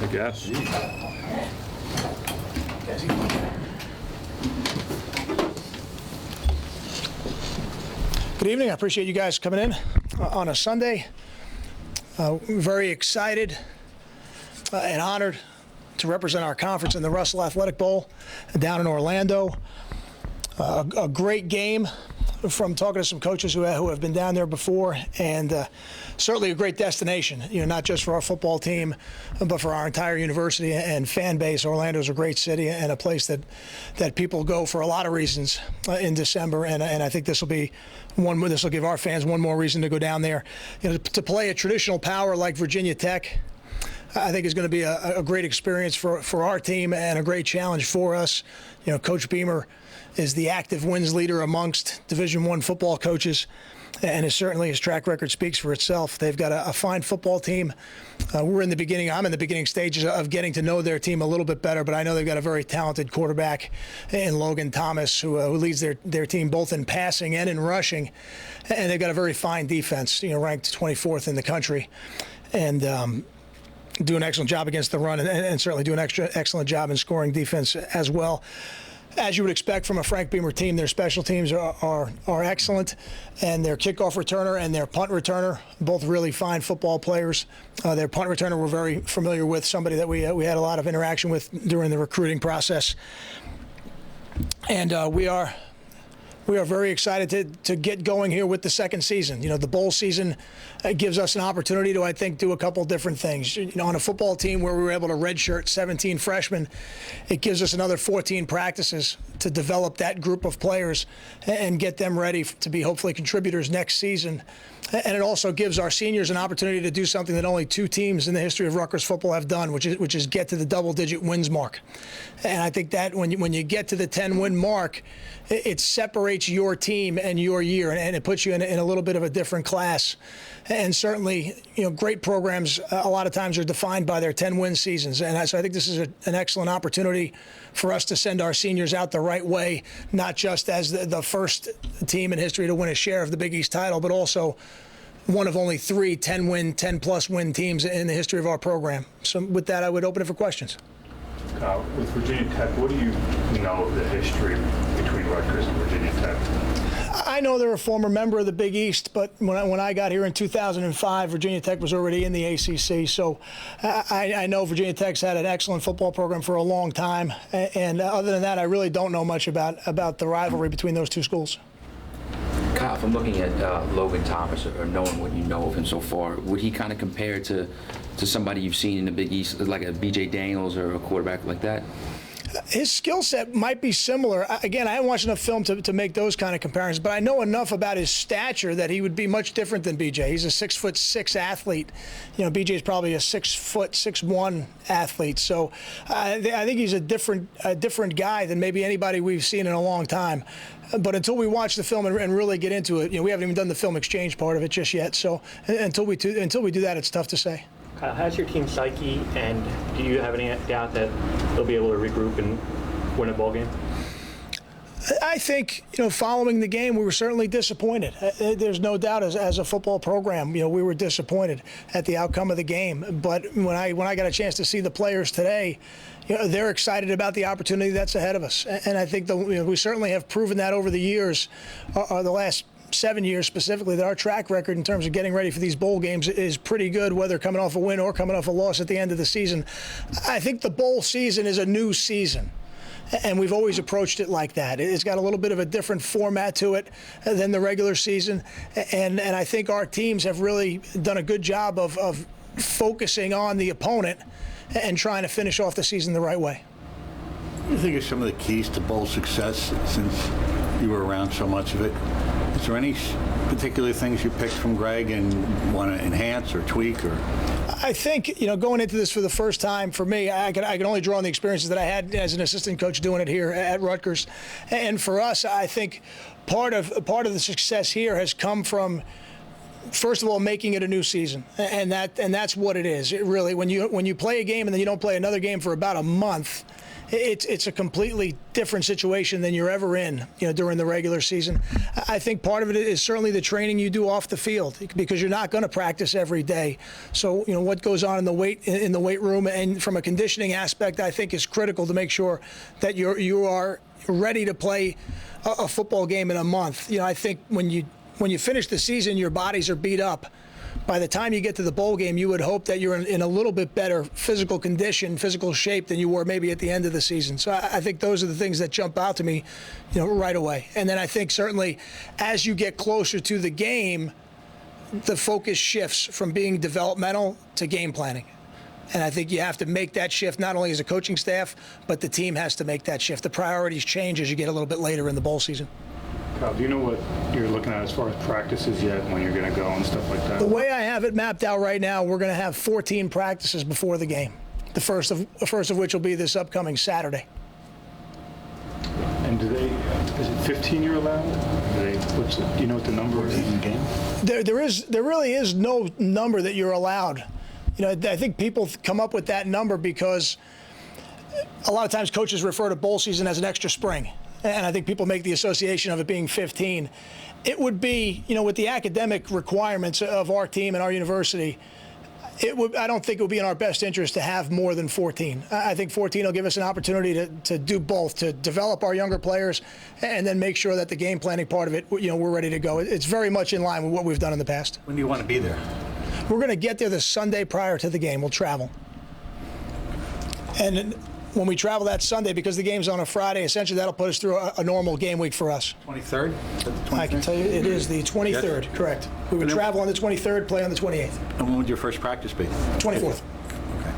I guess. Good evening. I appreciate you guys coming in on a Sunday. Very excited and honored to represent our conference in the Russell Athletic Bowl down in Orlando. A great game from talking to some coaches who have been down there before, and certainly a great destination, not just for our football team, but for our entire university and fan base. Orlando's a great city and a place that people go for a lot of reasons in December, and I think this will give our fans one more reason to go down there. To play a traditional power like Virginia Tech, I think is going to be a great experience for our team and a great challenge for us. Coach Beamer is the active wins leader amongst Division I football coaches, and certainly his track record speaks for itself. They've got a fine football team. I'm in the beginning stages of getting to know their team a little bit better, but I know they've got a very talented quarterback in Logan Thomas who leads their team both in passing and in rushing, and they've got a very fine defense, ranked 24th in the country, and do an excellent job against the run, and certainly do an excellent job in scoring defense as well. As you would expect from a Frank Beamer team, their special teams are excellent, and their kickoff returner and their punt returner, both really fine football players. Their punt returner we're very familiar with, somebody that we had a lot of interaction with during the recruiting process. And we are very excited to get going here with the second season. The bowl season gives us an opportunity to, I think, do a couple different things. On a football team where we were able to redshirt 17 freshmen, it gives us another 14 practices to develop that group of players and get them ready to be hopefully contributors next season. And it also gives our seniors an opportunity to do something that only two teams in the history of Rutgers football have done, which is get to the double-digit wins mark. And I think that when you get to the 10-win mark, it separates your team and your year, and it puts you in a little bit of a different class. And certainly, great programs a lot of times are defined by their 10-win seasons. And so I think this is an excellent opportunity for us to send our seniors out the right way, not just as the first team in history to win a share of the Big East title, but also one of only 3 10-plus win teams in the history of our program. So with that, I would open it for questions. With Virginia Tech, what do you know of the history between Rutgers and Virginia Tech? I know they're a former member of the Big East, but when I got here in 2005, Virginia Tech was already in the ACC. So I know Virginia Tech's had an excellent football program for a long time. And other than that, I really don't know much about the rivalry between those two schools. Kyle, from looking at Logan Thomas or knowing what you know of him so far, would he kind of compare to somebody you've seen in the Big East, like a B.J. Daniels or a quarterback like that? His skill set might be similar. Again, I haven't watched enough film to make those kind of comparisons, but I know enough about his stature that he would be much different than BJ. He's a 6'6" athlete. BJ is probably a 6'1" athlete. So I think he's a different guy than maybe anybody we've seen in a long time. But until we watch the film and really get into it, we haven't even done the film exchange part of it just yet. So until we do that, it's tough to say. How's your team psyche, and do you have any doubt that they'll be able to regroup and win a ball game? I think, following the game, we were certainly disappointed. There's no doubt as a football program, we were disappointed at the outcome of the game. But when I got a chance to see the players today, they're excited about the opportunity that's ahead of us. And I think we certainly have proven that over the years, the last 7 years specifically, that our track record in terms of getting ready for these bowl games is pretty good, whether coming off a win or coming off a loss at the end of the season. I think the bowl season is a new season, and we've always approached it like that. It's got a little bit of a different format to it than the regular season, and I think our teams have really done a good job of focusing on the opponent and trying to finish off the season the right way. What do you think are some of the keys to bowl success since you were around so much of it? Is there any particular things you picked from Greg and want to enhance or tweak? Or I think, going into this for the first time for me, I can only draw on the experiences that I had as an assistant coach doing it here at Rutgers. And for us, I think part of the success here has come from, first of all, making it a new season, and that's what it is. It really, when you play a game and then you don't play another game for about a month, it's a completely different situation than you're ever in, during the regular season. I think part of it is certainly the training you do off the field, because you're not going to practice every day. So, what goes on in the weight room and from a conditioning aspect, I think is critical to make sure that you are ready to play a football game in a month. I think when you finish the season, your bodies are beat up. By the time you get to the bowl game, you would hope that you're in a little bit better physical condition, physical shape than you were maybe at the end of the season. So I think those are the things that jump out to me, right away. And then I think certainly as you get closer to the game, the focus shifts from being developmental to game planning. And I think you have to make that shift not only as a coaching staff, but the team has to make that shift. The priorities change as you get a little bit later in the bowl season. Kyle, do you know what you're looking at as far as practices yet, when you're going to go and stuff like that? The way I have it mapped out right now, we're going to have 14 practices before the game. The first of which will be this upcoming Saturday. And is it 15 you're allowed? Do you know what the number is? In game? There really is no number that you're allowed. I think people come up with that number because a lot of times coaches refer to bowl season as an extra spring. And I think people make the association of it being 15. It would be, with the academic requirements of our team and our university, I don't think it would be in our best interest to have more than 14. I think 14 will give us an opportunity to do both, to develop our younger players and then make sure that the game planning part of it, we're ready to go. It's very much in line with what we've done in the past. When do you want to be there? We're going to get there the Sunday prior to the game. We'll travel. And when we travel that Sunday, because the game's on a Friday, essentially that'll put us through a normal game week for us. 23rd? I can tell you it is the 23rd, yes. Correct. We would travel on the 23rd, play on the 28th. And when would your first practice be? 24th. Okay.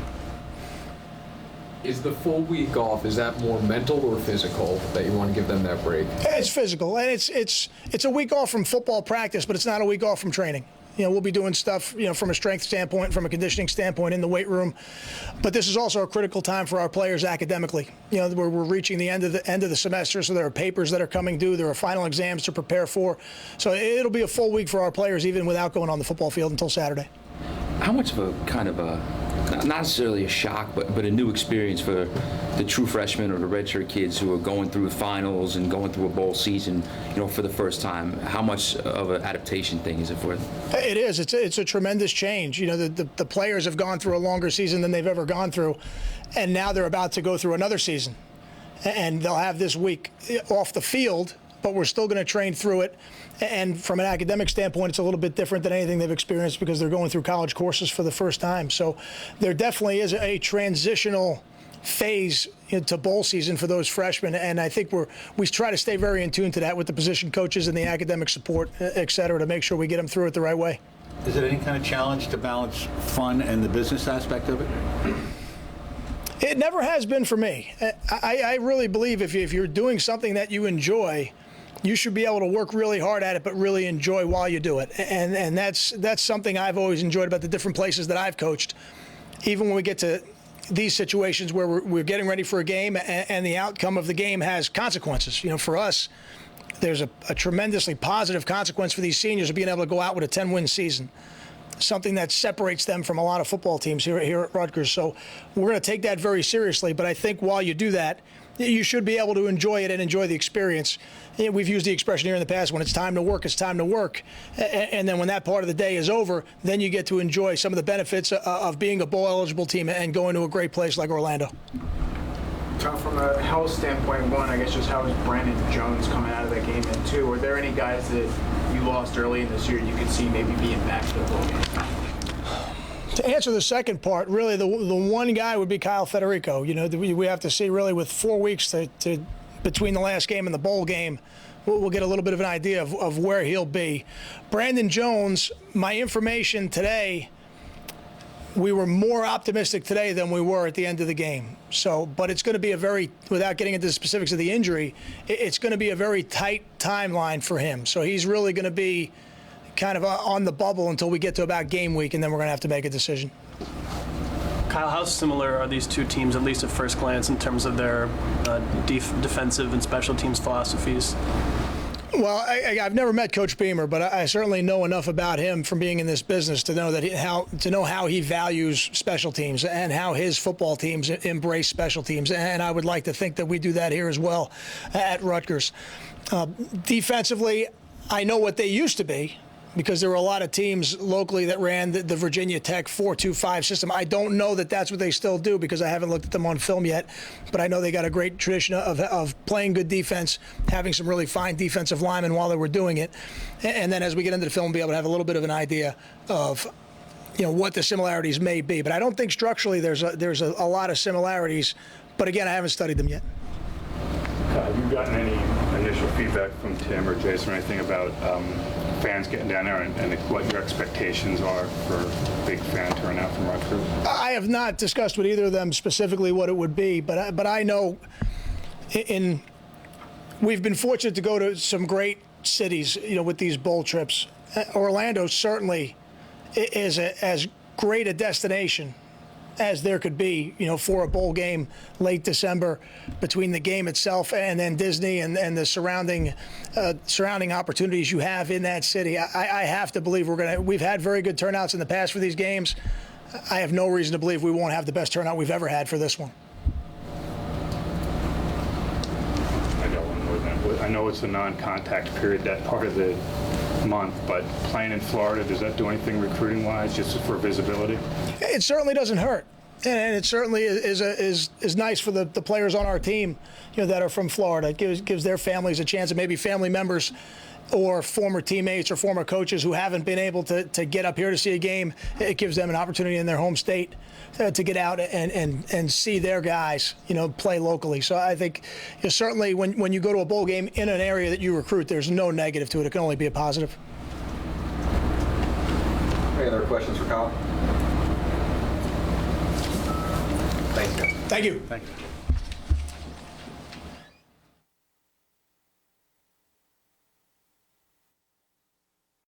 Is the full week off, is that more mental or physical that you want to give them that break? It's physical, and it's a week off from football practice, but it's not a week off from training. We'll be doing stuff, from a strength standpoint, from a conditioning standpoint in the weight room. But this is also a critical time for our players academically. We're reaching the end of the semester, so there are papers that are coming due. There are final exams to prepare for. So it'll be a full week for our players, even without going on the football field until Saturday. How much of a kind of a, not necessarily a shock, but a new experience for the true freshmen or the redshirt kids who are going through finals and going through a bowl season, for the first time? How much of an adaptation thing is it for them? It is. It's a tremendous change. The players have gone through a longer season than they've ever gone through, and now they're about to go through another season. And they'll have this week off the field, but we're still going to train through it. And from an academic standpoint, it's a little bit different than anything they've experienced because they're going through college courses for the first time. So there definitely is a transitional phase into bowl season for those freshmen, and I think we try to stay very in tune to that with the position coaches and the academic support, et cetera, to make sure we get them through it the right way. Is it any kind of challenge to balance fun and the business aspect of it? It never has been for me. I really believe if you're doing something that you enjoy, you should be able to work really hard at it, but really enjoy while you do it. And that's something I've always enjoyed about the different places that I've coached. Even when we get to these situations where we're getting ready for a game and the outcome of the game has consequences. For us, there's a tremendously positive consequence for these seniors of being able to go out with a 10-win season. Something that separates them from a lot of football teams here at Rutgers. So we're going to take that very seriously. But I think while you do that, you should be able to enjoy it and enjoy the experience. We've used the expression here in the past, when it's time to work, it's time to work. And then when that part of the day is over, then you get to enjoy some of the benefits of being a bowl-eligible team and going to a great place like Orlando. Tom, from a health standpoint, one, I guess just how is Brandon Jones coming out of that game? And two, were there any guys that you lost early in this year you could see maybe being back to the bowl game? To answer the second part, really the one guy would be Kyle Federico. We have to see really with 4 weeks to between the last game and the bowl game, we'll get a little bit of an idea of where he'll be. Brandon Jones, my information today, we were more optimistic today than we were at the end of the game. But it's going to be without getting into the specifics of the injury, it's going to be a very tight timeline for him. So he's really going to be kind of on the bubble until we get to about game week, and then we're going to have to make a decision. Kyle, how similar are these two teams, at least at first glance, in terms of their defensive and special teams philosophies? Well, I've never met Coach Beamer, but I certainly know enough about him from being in this business to know that how he values special teams and how his football teams embrace special teams. And I would like to think that we do that here as well at Rutgers. Defensively, I know what they used to be, because there were a lot of teams locally that ran the Virginia Tech 4-2-5 system. I don't know that that's what they still do, because I haven't looked at them on film yet, but I know they got a great tradition of playing good defense, having some really fine defensive linemen while they were doing it. And then as we get into the film, be able to have a little bit of an idea of what the similarities may be. But I don't think structurally there's a lot of similarities, but again, I haven't studied them yet. Have you gotten any initial feedback from Tim or Jason or anything about fans getting down there and what your expectations are for big fan turnout from Rutgers? I have not discussed with either of them specifically what it would be, but I know we've been fortunate to go to some great cities, with these bowl trips. Orlando certainly is as great a destination as there could be, for a bowl game late December, between the game itself and then Disney and the surrounding opportunities you have in that city. I have to believe we've had very good turnouts in the past for these games. I have no reason to believe we won't have the best turnout we've ever had for this one. I know it's a non-contact period, that part of the month, but playing in Florida, does that do anything recruiting-wise, just for visibility? It certainly doesn't hurt, and it certainly is nice for the players on our team, that are from Florida. It gives their families a chance, and maybe family members or former teammates or former coaches who haven't been able to get up here to see a game. It gives them an opportunity in their home state to get out and see their guys, play locally. So I think certainly when you go to a bowl game in an area that you recruit, there's no negative to it. It can only be a positive. Any other questions for Kyle? Thanks, guys. Thank you. Thank you.